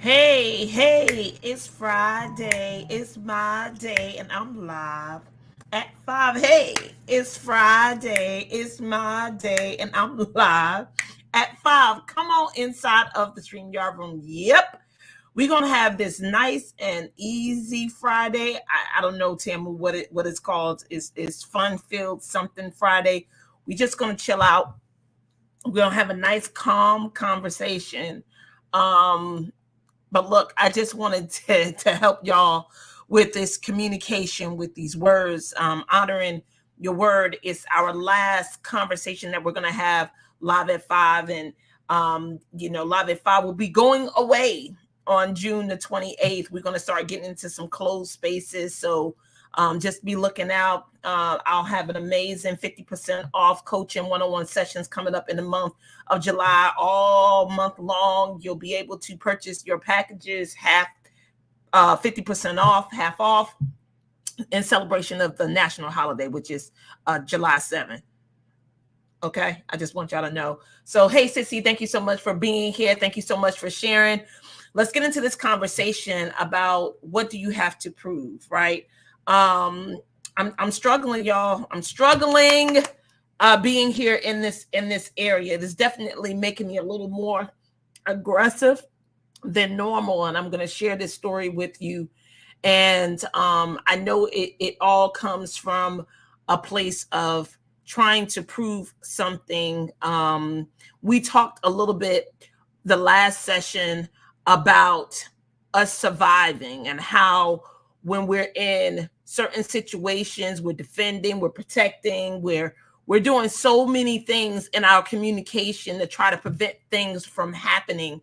Hey, it's Friday. It's my day, and I'm live at 5. Hey, it's Friday. It's my day, and I'm live at 5. Come on inside of the StreamYard room. Yep. We're gonna have this nice and easy Friday. I don't know, Tamu, what it's called. Is fun filled something Friday. We just gonna chill out. We're gonna have a nice calm conversation. Um but look, I just wanted to help y'all with this communication with these words. Honoring your word is our last conversation that we're going to have live at 5. And, live at 5 will be going away on June the 28th. We're going to start getting into some closed spaces. So just be looking out. I'll have an amazing 50% off coaching one-on-one sessions coming up in the month of July, all month long. You'll be able to purchase your packages 50% off, half off, in celebration of the national holiday, which is July 7th. Okay, I just want y'all to know. So, hey, Sissy, thank you so much for being here. Thank you so much for sharing. Let's get into this conversation about what do you have to prove, right? I'm struggling, y'all. I'm struggling being here in this area. It is definitely making me a little more aggressive than normal, and I'm going to share this story with you. And I know it all comes from a place of trying to prove something. We talked a little bit the last session about us surviving and how when we're in certain situations, we're defending, we're protecting, we're doing so many things in our communication to try to prevent things from happening.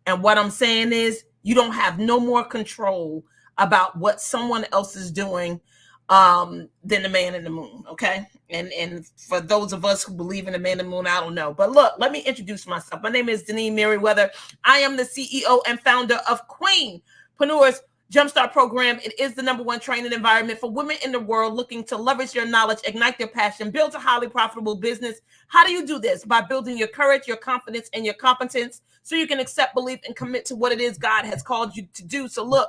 And what I'm saying is you don't have no more control about what someone else is doing than the man in the moon. Okay. And for those of us who believe in the man in the moon, I don't know. But look, let me introduce myself. My name is Denise Merriweather. I am the CEO and founder of Queenpreneurs Jumpstart Program. It is the #1 training environment for women in the world looking to leverage their knowledge, ignite their passion, build a highly profitable business. How do you do this? By building your courage, your confidence, and your competence so you can accept, believe, and commit to what it is God has called you to do. So look,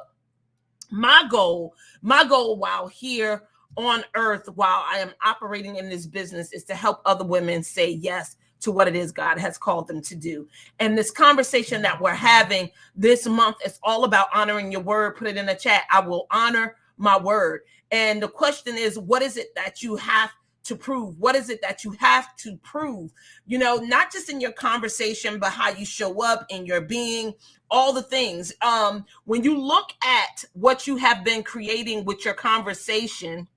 my goal while here on earth, while I am operating in this business, is to help other women say yes to what it is God has called them to do. And this conversation that we're having this month is all about honoring your word. Put it in the chat. I will honor my word. And the question is, what is it that you have to prove? What is it that you have to prove? Not just in your conversation, but how you show up in your being, all the things. When you look at what you have been creating with your conversation,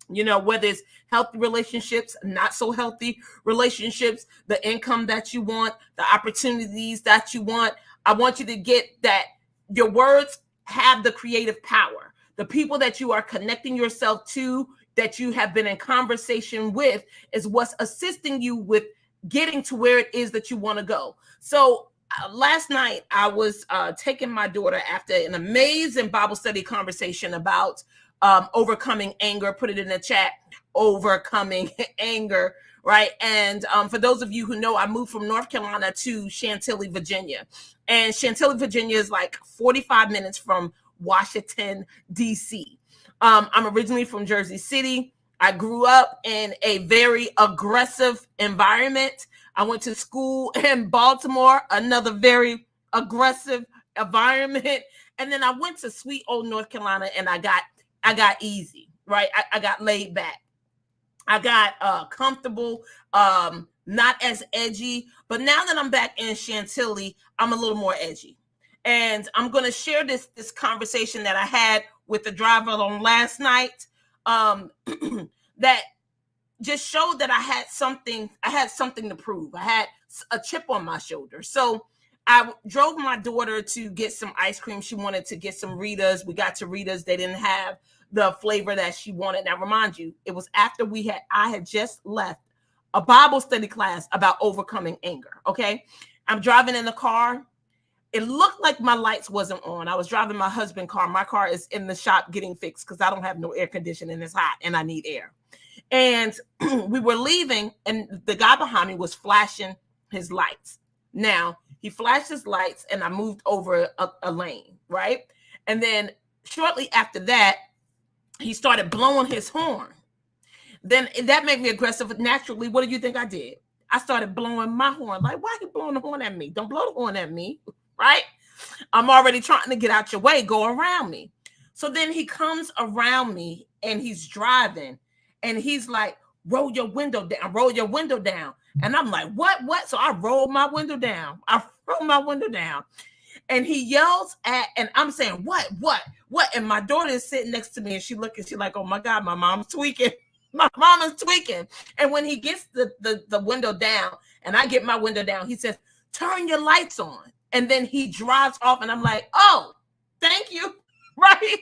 whether it's healthy relationships, not so healthy relationships, the income that you want, the opportunities that you want, I want you to get that your words have the creative power. The people that you are connecting yourself to, that you have been in conversation with, is what's assisting you with getting to where it is that you want to go. So last night I was taking my daughter after an amazing Bible study conversation about overcoming anger. Put it in the chat. Overcoming anger, right? And for those of you who know, I moved from North Carolina to Chantilly, Virginia. And Chantilly, Virginia is like 45 minutes from Washington, D.C. I'm originally from Jersey City. I grew up in a very aggressive environment. I went to school in Baltimore, another very aggressive environment. And then I went to sweet old North Carolina, and I got easy, right? I got laid back. I got comfortable, not as edgy. But now that I'm back in Chantilly, I'm a little more edgy. And I'm going to share this conversation that I had with the driver on last night that just showed that I had something to prove. I had a chip on my shoulder. So I drove my daughter to get some ice cream. She wanted to get some Ritas. We got to Ritas. They didn't have the flavor that she wanted. Now, remind you, it was after I had just left a Bible study class about overcoming anger. Okay. I'm driving in the car. It looked like my lights wasn't on. I was driving my husband's car. My car is in the shop getting fixed because I don't have no air conditioning. It's hot and I need air. And we were leaving, and the guy behind me was flashing his lights. Now, He flashed his lights and I moved over a lane, right? And then shortly after that, he started blowing his horn. Then that made me aggressive. Naturally, what do you think I did? I started blowing my horn. Like, why are you blowing the horn at me? Don't blow the horn at me, right? I'm already trying to get out your way. Go around me. So then he comes around me and he's driving and he's like, roll your window down, roll your window down. And I'm like, what? So I rolled my window down. And he yells and I'm saying, what? And my daughter is sitting next to me and she's like, oh my God, my mom's tweaking. My mom is tweaking. And when he gets the window down and I get my window down, he says, turn your lights on. And then he drives off and I'm like, oh, thank you. Right.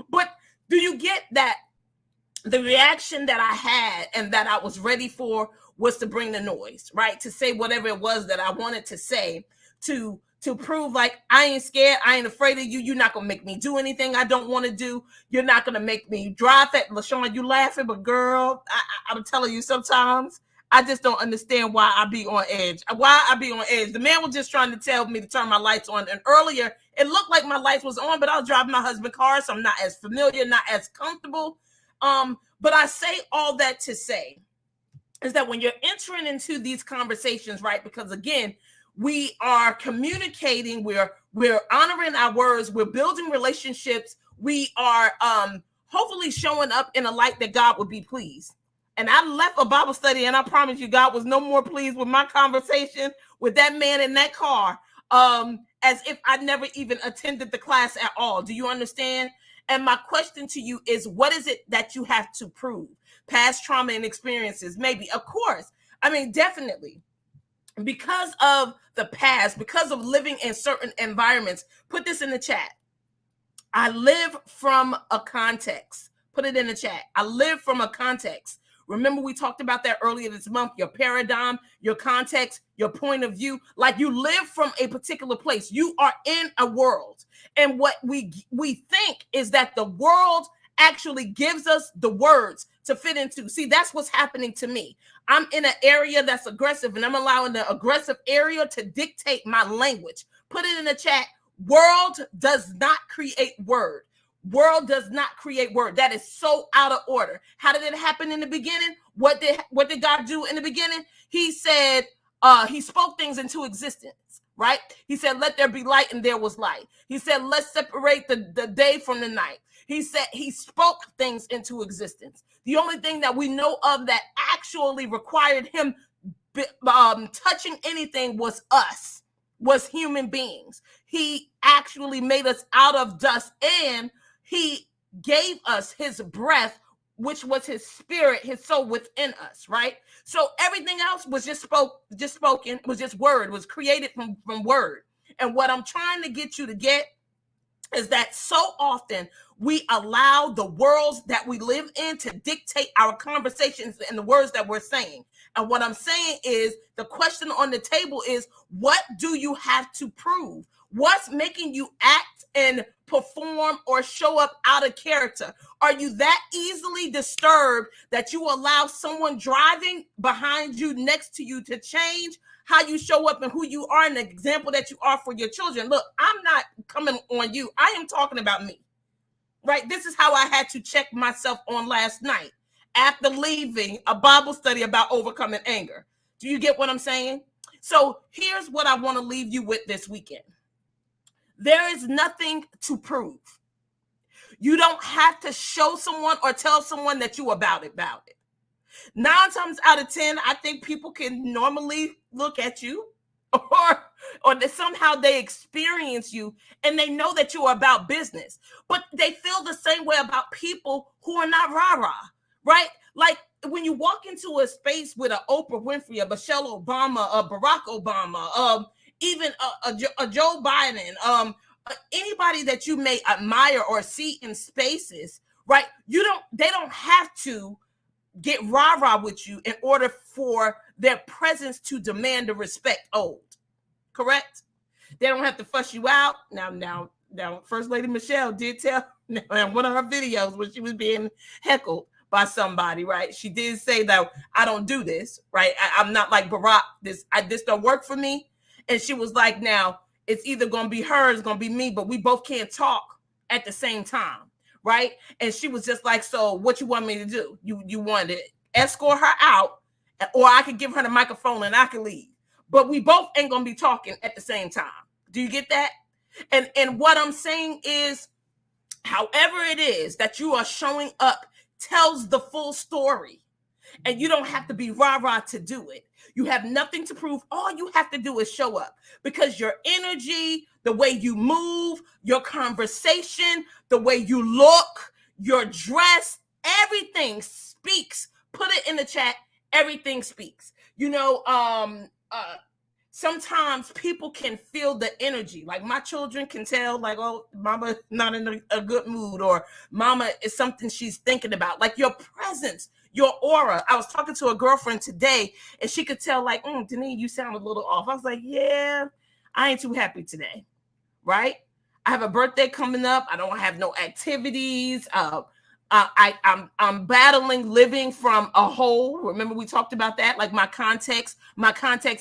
But do you get that? The reaction that I had and that I was ready for was to bring the noise, right? To say whatever it was that I wanted to say to prove like, I ain't scared. I ain't afraid of you. You're not going to make me do anything I don't want to do. You're not going to make me drive that. LaShawn, you laughing, but girl, I'm telling you, sometimes I just don't understand why I be on edge. The man was just trying to tell me to turn my lights on. And earlier, it looked like my lights was on, but I was driving my husband's car, so I'm not as familiar, not as comfortable. But I say all that to say is that when you're entering into these conversations, right? Because again, we are communicating, we're honoring our words, we're building relationships, we are hopefully showing up in a light that God would be pleased. And I left a Bible study and I promise you, God was no more pleased with my conversation with that man in that car as if I never even attended the class at all. Do you understand? And my question to you is, what is it that you have to prove? Past trauma and experiences, maybe, of course. I mean, definitely. Because of the past, because of living in certain environments, put this in the chat. I live from a context. Put it in the chat. I live from a context. Remember, we talked about that earlier this month, your paradigm, your context, your point of view. Like you live from a particular place. You are in a world. And what we think is that the world actually gives us the words to fit into. See, that's what's happening to me. I'm in an area that's aggressive and I'm allowing the aggressive area to dictate my language. Put it in the chat. World does not create word. World does not create word. That is so out of order. How did it happen in the beginning? What did God do in the beginning? He said, he spoke things into existence, right? He said, let there be light, and there was light. He said, let's separate the day from the night. He said he spoke things into existence. The only thing that we know of that actually required him touching anything was us, was human beings. He actually made us out of dust, and he gave us his breath, which was his spirit, his soul within us, right? So everything else was just spoken, was just word, was created from word. And what I'm trying to get you to get is that so often we allow the worlds that we live in to dictate our conversations and the words that we're saying. And what I'm saying is, the question on the table is, what do you have to prove? What's making you act and perform or show up out of character? Are you that easily disturbed that you allow someone driving behind you, next to you, to change how you show up and who you are and the example that you are for your children? Look, I'm not coming on you. I am talking about me, right? This is how I had to check myself on last night after leaving a Bible study about overcoming anger. Do you get what I'm saying? So here's what I want to leave you with this weekend. There is nothing to prove. You don't have to show someone or tell someone that you about it. 9 times out of 10, I think people can normally look at you or that somehow they experience you and they know that you are about business, but they feel the same way about people who are not rah-rah, right? Like when you walk into a space with an Oprah Winfrey, a Michelle Obama, a Barack Obama, even a Joe Biden, anybody that you may admire or see in spaces, right? They don't have to get rah-rah with you in order for their presence to demand the respect owed. Correct? They don't have to fuss you out. Now, First Lady Michelle did tell in one of her videos when she was being heckled by somebody, right? She did say that I don't do this, right? I'm not like Barack. This don't work for me. And she was like, now it's either going to be her, it's going to be me, but we both can't talk at the same time. Right. And she was just like, so what you want me to do? You want to escort her out, or I could give her the microphone and I can leave. But we both ain't going to be talking at the same time. Do you get that? And what I'm saying is, however it is that you are showing up tells the full story. And you don't have to be rah-rah to do it. You have nothing to prove. All you have to do is show up, because your energy, the way you move, your conversation, the way you look, your dress, everything speaks. Put it in the chat. Everything speaks. Sometimes people can feel the energy. Like my children can tell, like, oh, mama not in a good mood, or mama is something she's thinking about. Like your presence, your aura. I was talking to a girlfriend today, and she could tell, like, Denise, you sound a little off. I was like, yeah, I ain't too happy today, right? I have a birthday coming up. I don't have no activities. I'm battling living from a hole. Remember we talked about that? Like my context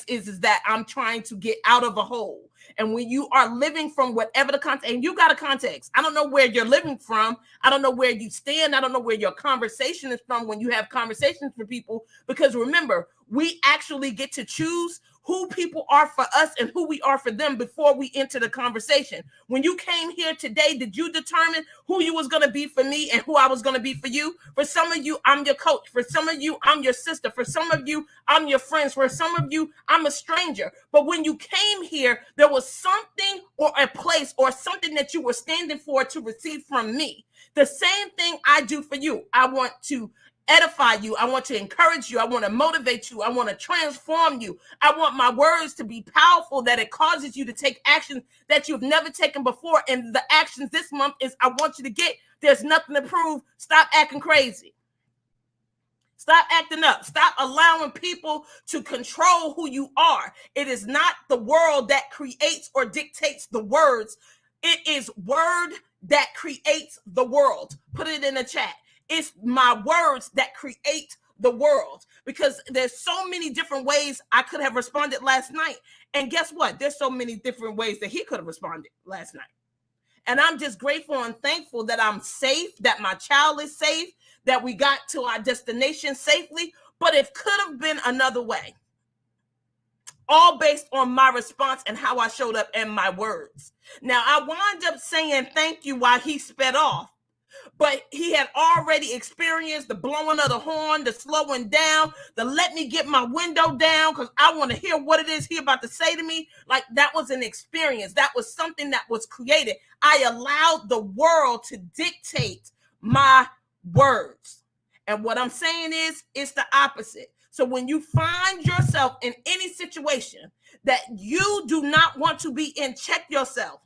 is that I'm trying to get out of a hole. And when you are living from whatever the context, and you got a context, I don't know where you're living from. I don't know where you stand. I don't know where your conversation is from when you have conversations with people, because remember, we actually get to choose who people are for us and who we are for them before we enter the conversation. When you came here today, did you determine who you was going to be for me and who I was going to be for you? For some of you, I'm your coach. For some of you, I'm your sister. For some of you, I'm your friends. For some of you, I'm a stranger. But when you came here, there was something or a place or something that you were standing for to receive from me. The same thing I do for you. I want to edify you. I want to encourage you. I want to motivate you. I want to transform you. I want my words to be powerful, that it causes you to take actions that you've never taken before. And the actions this month is, I want you to get, there's nothing to prove. Stop acting crazy. Stop acting up. Stop allowing people to control who you are. It is not the world that creates or dictates the words. It is word that creates the world. Put it in the chat. It's my words that create the world, because there's so many different ways I could have responded last night. And guess what? There's so many different ways that he could have responded last night. And I'm just grateful and thankful that I'm safe, that my child is safe, that we got to our destination safely. But it could have been another way, all based on my response and how I showed up and my words. Now, I wound up saying thank you while he sped off. But he had already experienced the blowing of the horn, the slowing down, the let me get my window down because I want to hear what it is he about to say to me. Like that was an experience. That was something that was created. I allowed the world to dictate my words. And what I'm saying is, it's the opposite. So when you find yourself in any situation that you do not want to be in, check yourself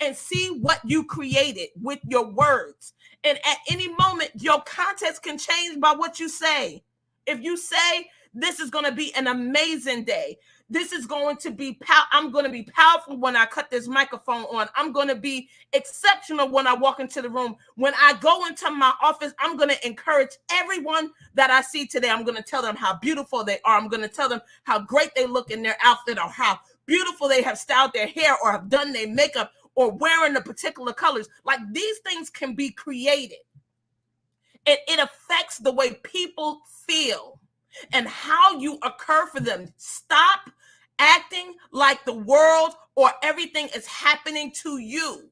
and see what you created with your words. And at any moment, your context can change by what you say. If you say, this is going to be an amazing day, this is going to be, I'm going to be powerful when I cut this microphone on. I'm going to be exceptional when I walk into the room. When I go into my office, I'm going to encourage everyone that I see today. I'm going to tell them how beautiful they are. I'm going to tell them how great they look in their outfit, or how beautiful they have styled their hair or have done their makeup, or wearing the particular colors. Like these things can be created. And it affects the way people feel and how you occur for them. Stop acting like the world or everything is happening to you.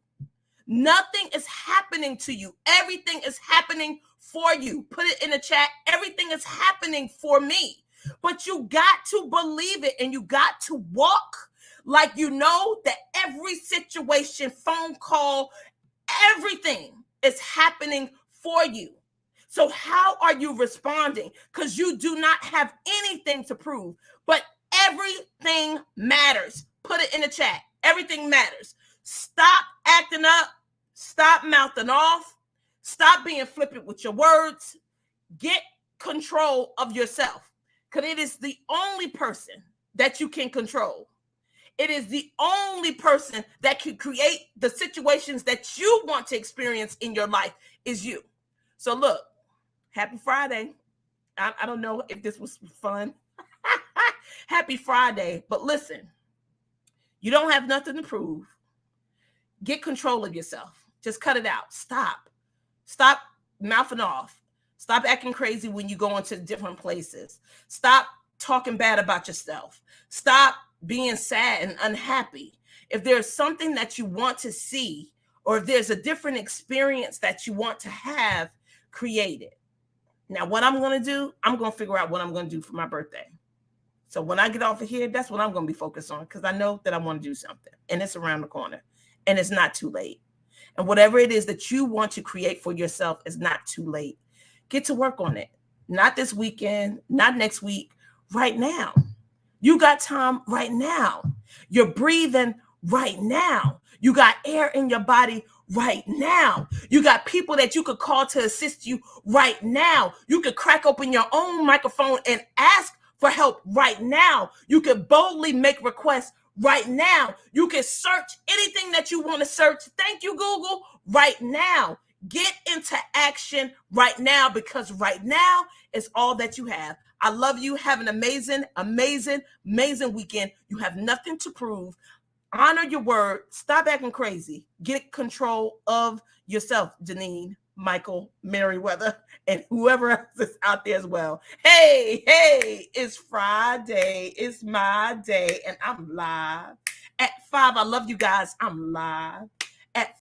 Nothing is happening to you. Everything is happening for you. Put it in the chat. Everything is happening for me. But you got to believe it, and you got to walk like you know that every situation, phone call, everything is happening for you. So how are you responding? Because you do not have anything to prove, but everything matters. Put it in the chat. Everything matters. Stop acting up. Stop mouthing off. Stop being flippant with your words. Get control of yourself, because it is the only person that you can control. It is the only person that can create the situations that you want to experience in your life is you. So look, happy Friday. I don't know if this was fun. Happy Friday. But listen, You don't have nothing to prove. Get control of yourself. Just cut it out. Stop mouthing off. Stop acting crazy when you go into different places. Stop talking bad about yourself. Stop being sad and unhappy. If there's something that you want to see, or if there's a different experience that you want to have, create it. Now, what I'm going to do, I'm going to figure out what I'm going to do for my birthday. So when I get off of here, that's what I'm going to be focused on, because I know that I want to do something, and it's around the corner, and it's not too late. And whatever it is that you want to create for yourself is not too late. Get to work on it. Not this weekend, not next week, right now. You got time right now. You're breathing right now. You got air in your body right now. You got people that you could call to assist you right now. You could crack open your own microphone and ask for help right now. You could boldly make requests right now. You can search anything that you want to search. Thank you, Google, right now. Get into action right now, because right now is all that you have. I love you. Have an amazing, amazing, amazing weekend. You have nothing to prove. Honor your word. Stop acting crazy. Get control of yourself, Janine, Michael, Merriweather, and whoever else is out there as well. Hey, it's Friday. It's my day, and I'm live at 5. I love you guys. I'm live at